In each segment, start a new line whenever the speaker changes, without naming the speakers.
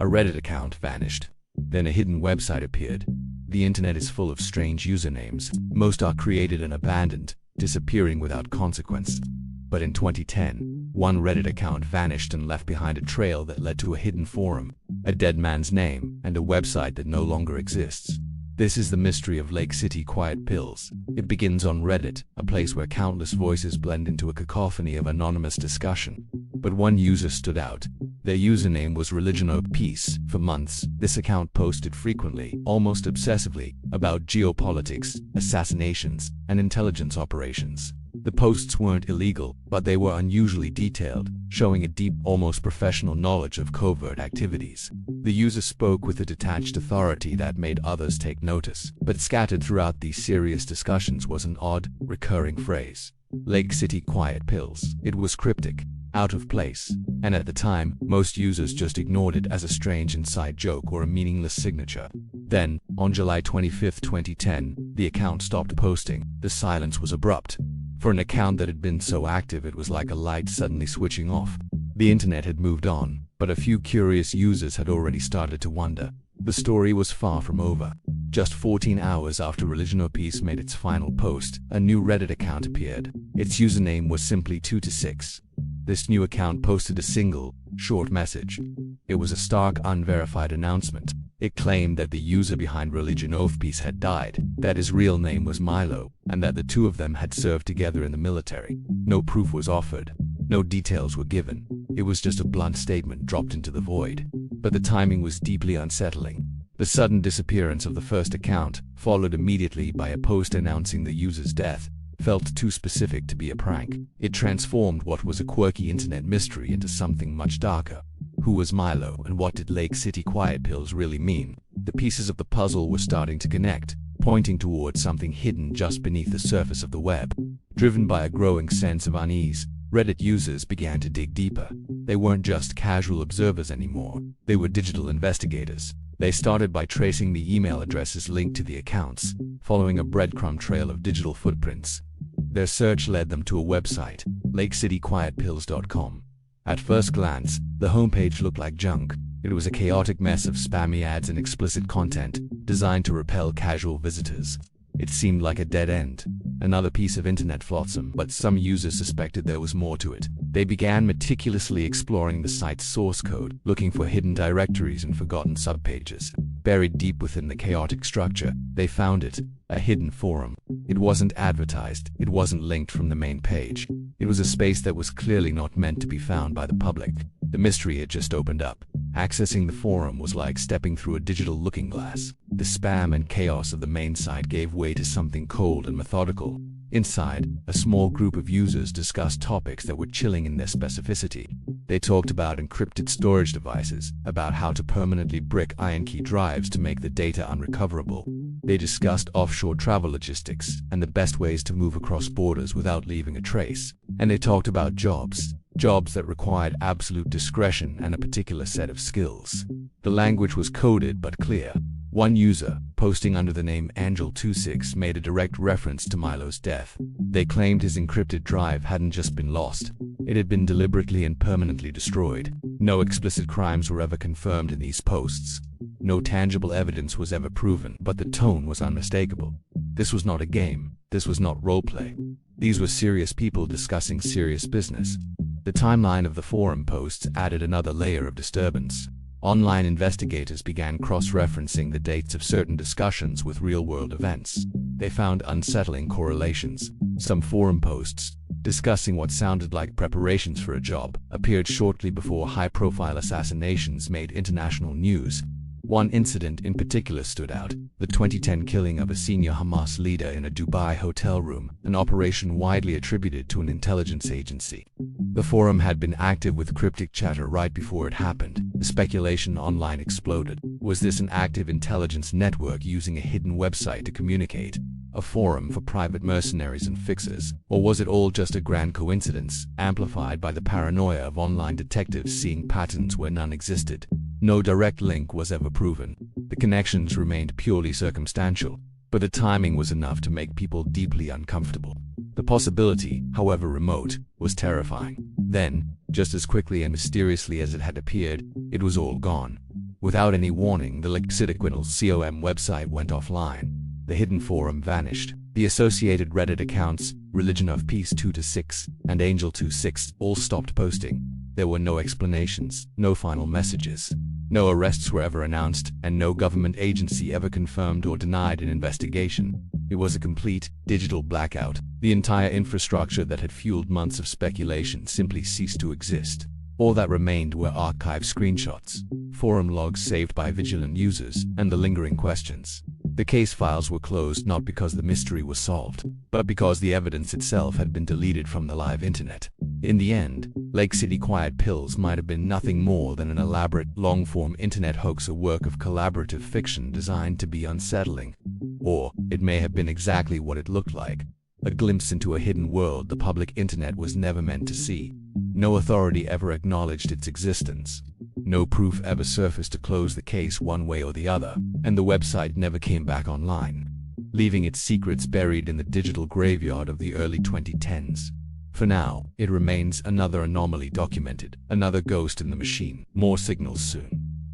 A Reddit account vanished. Then a hidden website appeared. The internet is full of strange usernames. Most are created and abandoned, disappearing without consequence. But in 2010, one Reddit account vanished and left behind a trail that led to a hidden forum, a dead man's name, and a website that no longer exists. This is the mystery of Lake City Quiet Pills. It begins on Reddit, a place where countless voices blend into a cacophony of anonymous discussion. But one user stood out. Their username was Religion of Peace. For months, this account posted frequently, almost obsessively, about geopolitics, assassinations, and intelligence operations. The posts weren't illegal, but they were unusually detailed, showing a deep, almost professional knowledge of covert activities. The user spoke with a detached authority that made others take notice, but scattered throughout these serious discussions was an odd, recurring phrase. Lake City Quiet Pills. It was cryptic, out of place, and at the time, most users just ignored it as a strange inside joke or a meaningless signature. Then, on July 25, 2010, the account stopped posting. The silence was abrupt. For an account that had been so active, it was like a light suddenly switching off. The internet had moved on, but a few curious users had already started to wonder. The story was far from over. Just 14 hours after Religion of Peace made its final post, a new Reddit account appeared. Its username was simply 226. This new account posted a single, short message. It was a stark, unverified announcement. It claimed that the user behind Religion of Peace had died, that his real name was Milo, and that the two of them had served together in the military. No proof was offered. No details were given. It was just a blunt statement dropped into the void. But the timing was deeply unsettling. The sudden disappearance of the first account, followed immediately by a post announcing the user's death, felt too specific to be a prank. It transformed what was a quirky internet mystery into something much darker. Who was Milo, and what did Lake City Quiet Pills really mean? The pieces of the puzzle were starting to connect, pointing towards something hidden just beneath the surface of the web. Driven by a growing sense of unease, Reddit users began to dig deeper. They weren't just casual observers anymore. They were digital investigators. They started by tracing the email addresses linked to the accounts, following a breadcrumb trail of digital footprints. Their search led them to a website, lakecityquietpills.com. At first glance, the homepage looked like junk. It was a chaotic mess of spammy ads and explicit content, designed to repel casual visitors. It seemed like a dead end, another piece of internet flotsam, but some users suspected there was more to it. They began meticulously exploring the site's source code, looking for hidden directories and forgotten subpages. Buried deep within the chaotic structure, they found it, a hidden forum. It wasn't advertised, it wasn't linked from the main page. It was a space that was clearly not meant to be found by the public. The mystery had just opened up. Accessing the forum was like stepping through a digital looking glass. The spam and chaos of the main site gave way to something cold and methodical. Inside, a small group of users discussed topics that were chilling in their specificity. They talked about encrypted storage devices, about how to permanently brick iron key drives to make the data unrecoverable. They discussed offshore travel logistics and the best ways to move across borders without leaving a trace. And they talked about jobs that required absolute discretion and a particular set of skills. The language was coded but clear. One user, posting under the name Angel26, made a direct reference to Milo's death. They claimed his encrypted drive hadn't just been lost. It had been deliberately and permanently destroyed. No explicit crimes were ever confirmed in these posts. No tangible evidence was ever proven, but the tone was unmistakable. This was not a game. This was not roleplay. These were serious people discussing serious business. The timeline of the forum posts added another layer of disturbance. Online investigators began cross-referencing the dates of certain discussions with real-world events. They found unsettling correlations. Some forum posts, discussing what sounded like preparations for a job, appeared shortly before high-profile assassinations made international news. One incident in particular stood out: the 2010 killing of a senior Hamas leader in a Dubai hotel room, an operation widely attributed to an intelligence agency. The forum had been active with cryptic chatter right before it happened. The speculation online exploded. Was this an active intelligence network using a hidden website to communicate? A forum for private mercenaries and fixers? Or was it all just a grand coincidence, amplified by the paranoia of online detectives seeing patterns where none existed? No direct link was ever proven. The connections remained purely circumstantial, but the timing was enough to make people deeply uncomfortable. The possibility, however remote, was terrifying. Then, just as quickly and mysteriously as it had appeared, it was all gone. Without any warning, the Lexidiquinal.com website went offline. The hidden forum vanished. The associated Reddit accounts, Religion of Peace 2-6 and Angel 26, all stopped posting. There were no explanations, no final messages. No arrests were ever announced, and no government agency ever confirmed or denied an investigation. It was a complete, digital blackout. The entire infrastructure that had fueled months of speculation simply ceased to exist. All that remained were archive screenshots, forum logs saved by vigilant users, and the lingering questions. The case files were closed not because the mystery was solved, but because the evidence itself had been deleted from the live internet. In the end, Lake City Quiet Pills might have been nothing more than an elaborate, long-form internet hoax, a work of collaborative fiction designed to be unsettling. Or it may have been exactly what it looked like: a glimpse into a hidden world the public internet was never meant to see. No authority ever acknowledged its existence. No proof ever surfaced to close the case one way or the other, and the website never came back online, leaving its secrets buried in the digital graveyard of the early 2010s. For now, it remains another anomaly documented, another ghost in the machine. More signals soon.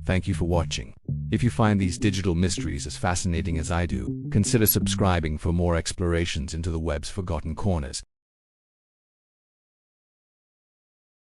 Thank you for watching. If you find these digital mysteries as fascinating as I do, consider subscribing for more explorations into the web's forgotten corners.